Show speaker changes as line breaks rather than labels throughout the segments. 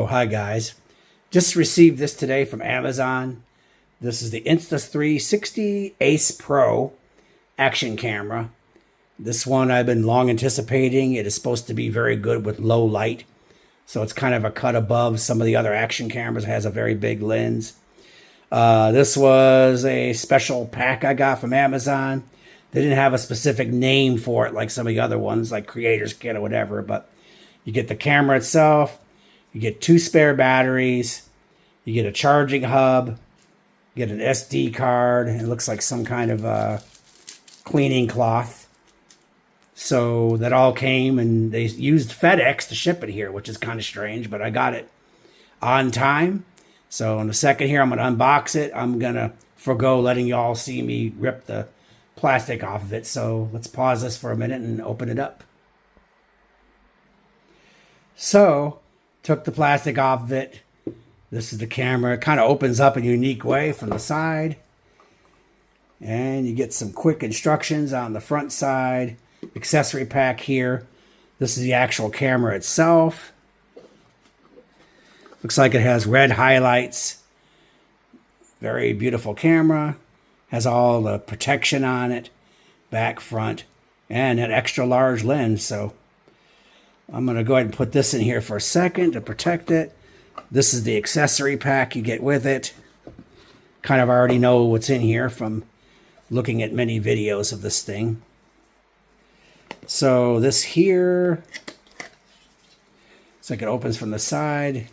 Hi guys. Just received this today from Amazon. This is the Insta 360 Ace Pro action camera. This one I've been long anticipating. It is supposed to be very good with low light. So it's kind of a cut above some of the other action cameras. It has a very big lens. This was a special pack I got from Amazon. They didn't have a specific name for it like some of the other ones, like Creator's Kit or whatever. But you get the camera itself. You get 2 spare batteries. You get a charging hub. You get an SD card. It looks like some kind of cleaning cloth. So that all came, and they used FedEx to ship it here, which is kind of strange, but I got it on time. So in a second here, I'm going to unbox it. I'm going to forgo letting y'all see me rip the plastic off of it. So let's pause this for a minute and open it up. So took the plastic off of it. This is the camera. It kind of opens up in a unique way from the side. And you get some quick instructions on the front side. Accessory pack here. This is the actual camera itself. Looks like it has red highlights. Very beautiful camera. Has all the protection on it. Back, front, and an extra large lens. So I'm going to go ahead and put this in here for a second to protect it. This is the accessory pack you get with it. Kind of already know what's in here from looking at many videos of this thing. So this here, it's like it opens from the side.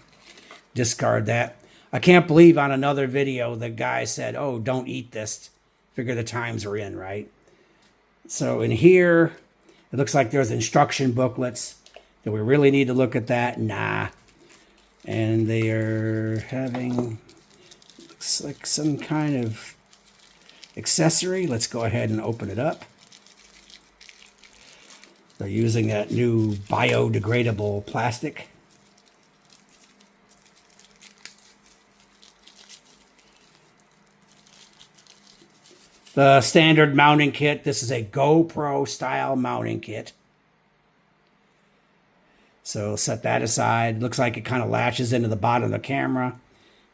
Discard that. I can't believe on another video the guy said, oh, don't eat this. Figure the times we're in, right? So in here, it looks like there's instruction booklets. Do we really need to look at that? Nah. And they are having, looks like some kind of accessory. Let's go ahead and open it up. They're using that new biodegradable plastic. The standard mounting kit. This is a GoPro style mounting kit. So set that aside. Looks like it kind of latches into the bottom of the camera.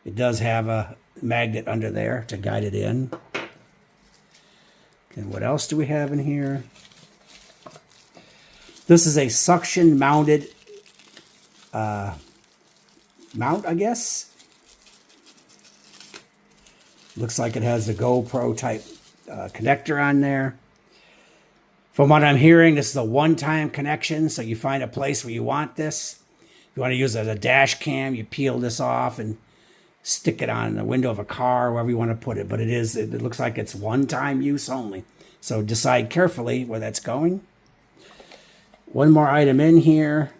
It does have a magnet under there to guide it in. And what else do we have in here? This is a suction mounted mount, I guess. Looks like it has the GoPro type connector on there. From what I'm hearing, this is a one-time connection, so you find a place where you want this. If you want to use it as a dash cam, you peel this off and stick it on the window of a car, wherever you want to put it. But it looks like it's one-time use only. So decide carefully where that's going. One more item in here.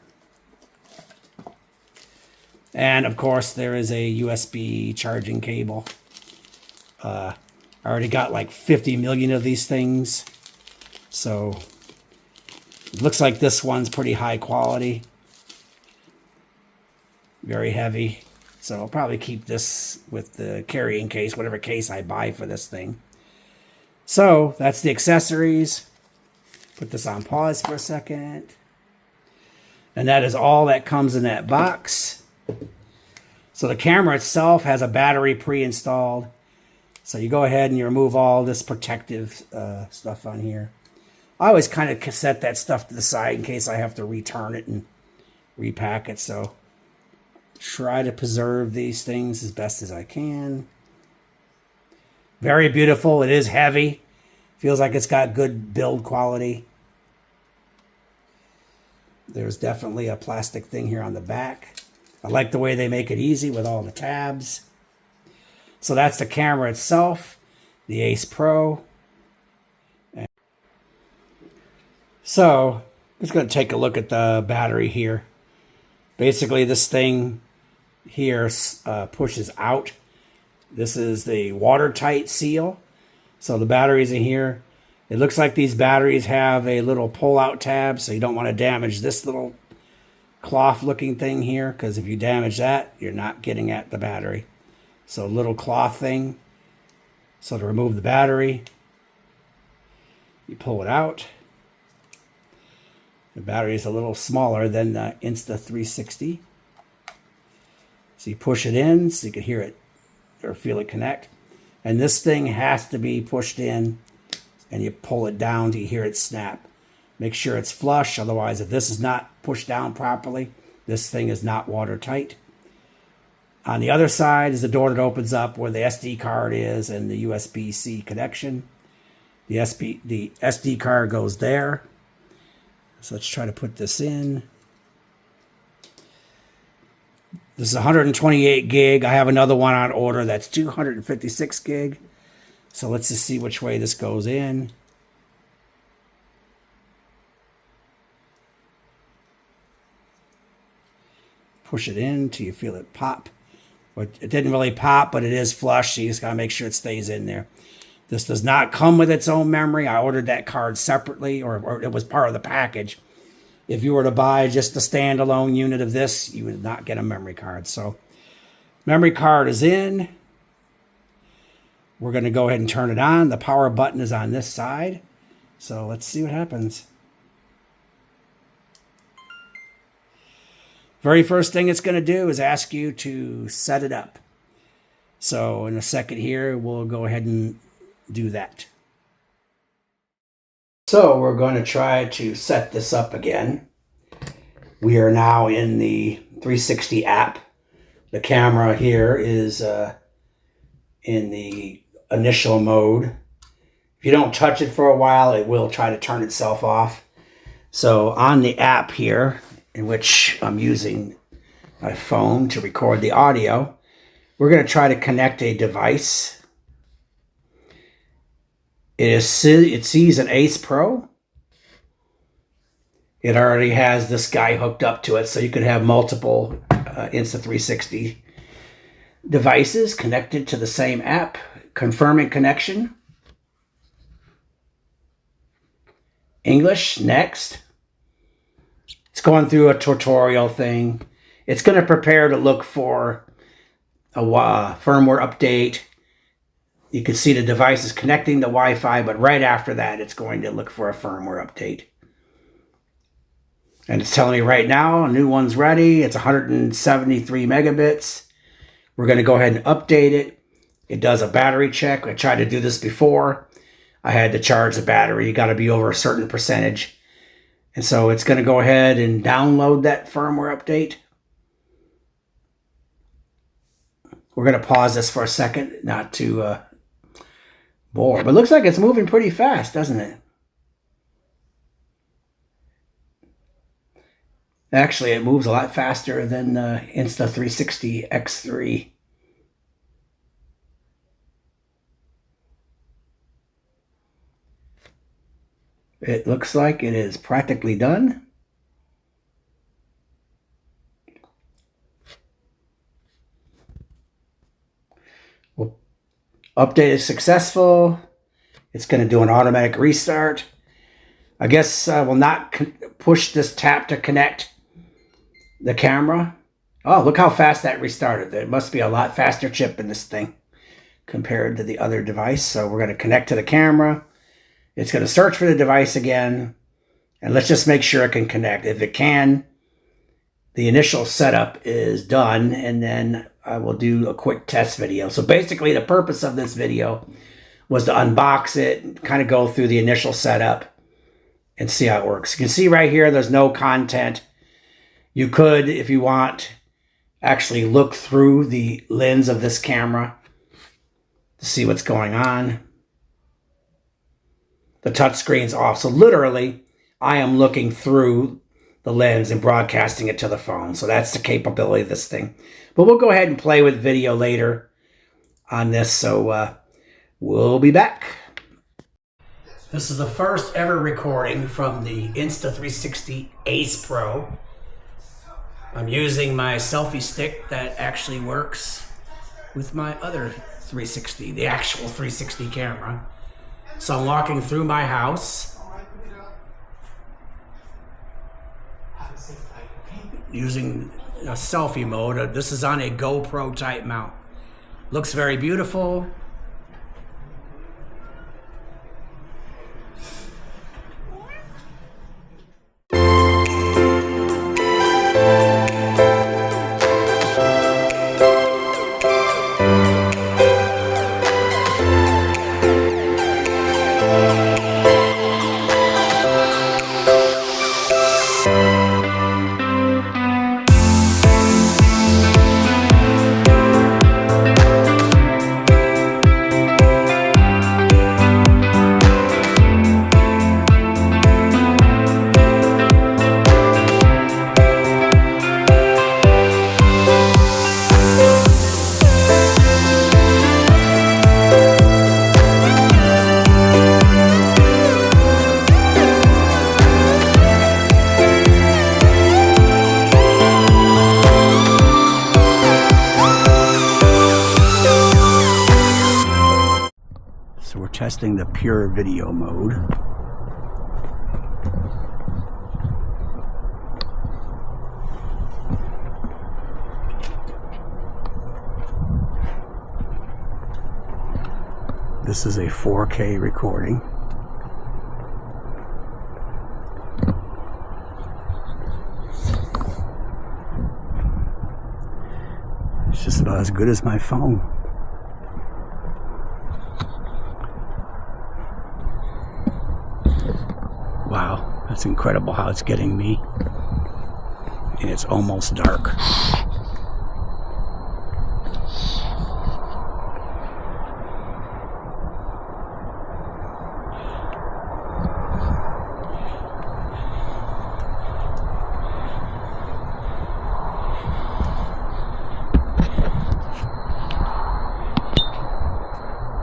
And, of course, there is a USB charging cable. I already got like 50 million of these things. So it looks like this one's pretty high quality. Very heavy. So I'll probably keep this with the carrying case, whatever case I buy for this thing. So that's the accessories. Put this on pause for a second. And that is all that comes in that box. So the camera itself has a battery pre-installed. So you go ahead and you remove all this protective stuff on here. I always kind of set that stuff to the side in case I have to return it and repack it. So try to preserve these things as best as I can. Very beautiful. It is heavy. Feels like it's got good build quality. There's definitely a plastic thing here on the back. I like the way they make it easy with all the tabs. So that's the camera itself, the Ace Pro. So I'm just going to take a look at the battery here. Basically, this thing here pushes out. This is the watertight seal. So the batteries in here. It looks like these batteries have a little pull-out tab, so you don't want to damage this little cloth-looking thing here, because if you damage that, you're not getting at the battery. So a little cloth thing. So to remove the battery, you pull it out. The battery is a little smaller than the Insta 360. So you push it in so you can hear it or feel it connect. And this thing has to be pushed in, and you pull it down to hear it snap. Make sure it's flush, otherwise if this is not pushed down properly, this thing is not watertight. On the other side is the door that opens up where the SD card is and the USB-C connection. The SD card goes there. So let's try to put this in. This is 128 gig. I have another one on order that's 256 gig. So let's just see which way this goes in. Push it in till you feel it pop. It didn't really pop, but it is flush, so you just gotta make sure it stays in there. This does not come with its own memory. I ordered that card separately, or it was part of the package. If you were to buy just the standalone unit of this, you would not get a memory card. So memory card is in. We're gonna go ahead and turn it on. The power button is on this side. So let's see what happens. Very first thing it's going to do is ask you to set it up. So in a second here, we'll go ahead and do that. So we're going to try to set this up again. We are now in the 360 app. The camera here is in the initial mode. If you don't touch it for a while, it will try to turn itself off. So on the app here, in which I'm using my phone to record the audio, we're going to try to connect a device. It sees an Ace Pro. It already has this guy hooked up to it, so you could have multiple Insta360 devices connected to the same app. Confirming connection. English, next. It's going through a tutorial thing. It's going to prepare to look for a firmware update. You can see the device is connecting to Wi-Fi, but right after that, it's going to look for a firmware update. And it's telling me right now, a new one's ready. It's 173 megabits. We're going to go ahead and update it. It does a battery check. I tried to do this before. I had to charge the battery. You got to be over a certain percentage. And so it's going to go ahead and download that firmware update. We're going to pause this for a second, not to bore. But it looks like it's moving pretty fast, doesn't it? Actually, it moves a lot faster than the Insta360 X3. It looks like it is practically done. Well, update is successful. It's going to do an automatic restart. I guess I will not push this tap to connect the camera. Oh, look how fast that restarted. There must be a lot faster chip in this thing compared to the other device. So we're going to connect to the camera. It's going to search for the device again, and let's just make sure it can connect. If it can, the initial setup is done, and then I will do a quick test video. So basically, the purpose of this video was to unbox it, kind of go through the initial setup, and see how it works. You can see right here, there's no content. You could, if you want, actually look through the lens of this camera to see what's going on. The touch screen's off. So literally, I am looking through the lens and broadcasting it to the phone. So that's the capability of this thing. But we'll go ahead and play with video later on this. So we'll be back. This is the first ever recording from the Insta360 Ace Pro. I'm using my selfie stick that actually works with my other 360, the actual 360 camera. So I'm walking through my house using a selfie mode. This is on a GoPro type mount. Looks very beautiful. testing the pure video mode. This is a 4K recording. It's just about as good as my phone. Wow, that's incredible how it's getting me. And it's almost dark.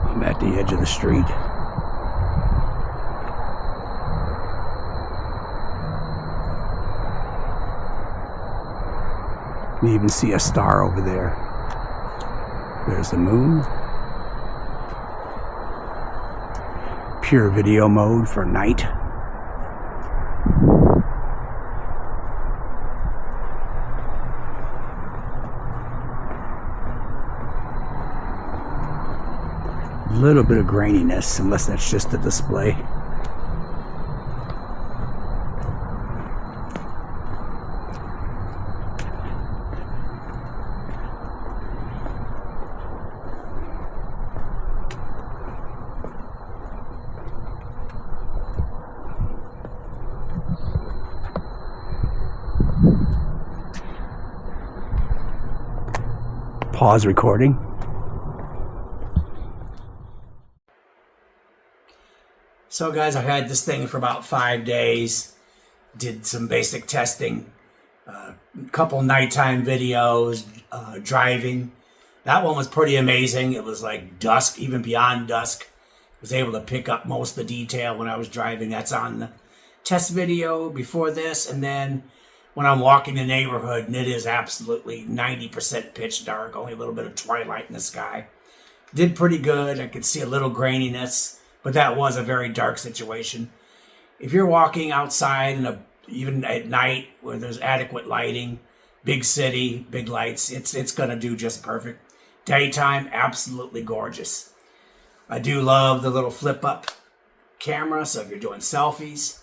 I'm at the edge of the street. You can even see a star over there. There's the moon. Pure video mode for night. A little bit of graininess, unless that's just the display. Pause recording. So guys, I've had this thing for about 5 days. Did some basic testing, a couple nighttime videos, driving. That one was pretty amazing. It was like dusk, even beyond dusk. I was able to pick up most of the detail when I was driving. That's on the test video before this. And then when I'm walking the neighborhood, and it is absolutely 90% pitch dark, only a little bit of twilight in the sky. Did pretty good. I could see a little graininess, but that was a very dark situation. If you're walking outside, even at night where there's adequate lighting, big city, big lights, it's going to do just perfect. Daytime, absolutely gorgeous. I do love the little flip-up camera, so if you're doing selfies,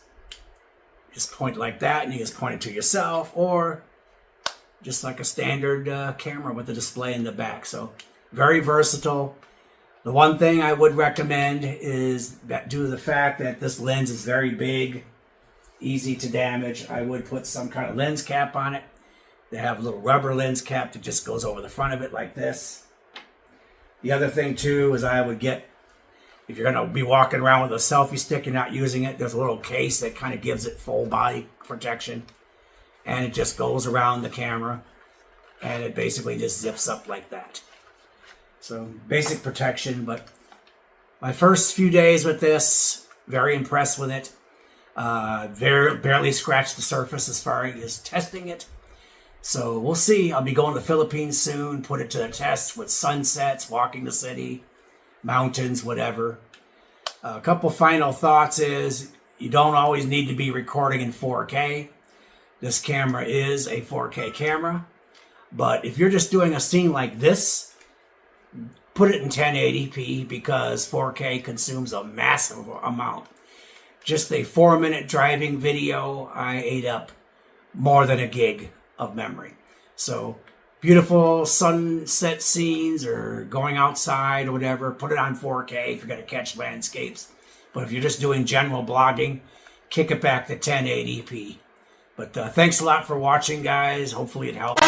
just point like that and you just point it to yourself, or just like a standard camera with a display in the back. So very versatile. The one thing I would recommend is that due to the fact that this lens is very big, easy to damage, I would put some kind of lens cap on it. They have a little rubber lens cap that just goes over the front of it like this. The other thing too is I would get, if you're going to be walking around with a selfie stick and not using it, there's a little case that kind of gives it full body protection. And it just goes around the camera. And it basically just zips up like that. So basic protection. But my first few days with this, very impressed with it. Barely scratched the surface as far as testing it. So we'll see. I'll be going to the Philippines soon. Put it to the test with sunsets, walking the city, mountains, whatever. A couple final thoughts is you don't always need to be recording in 4K. This camera is a 4K camera. But if you're just doing a scene like this, put it in 1080p because 4K consumes a massive amount. Just a 4-minute driving video, I ate up more than a gig of memory. So beautiful sunset scenes or going outside or whatever, put it on 4K if you're going to catch landscapes. But if you're just doing general blogging, kick it back to 1080p. But thanks a lot for watching, guys. Hopefully it helped.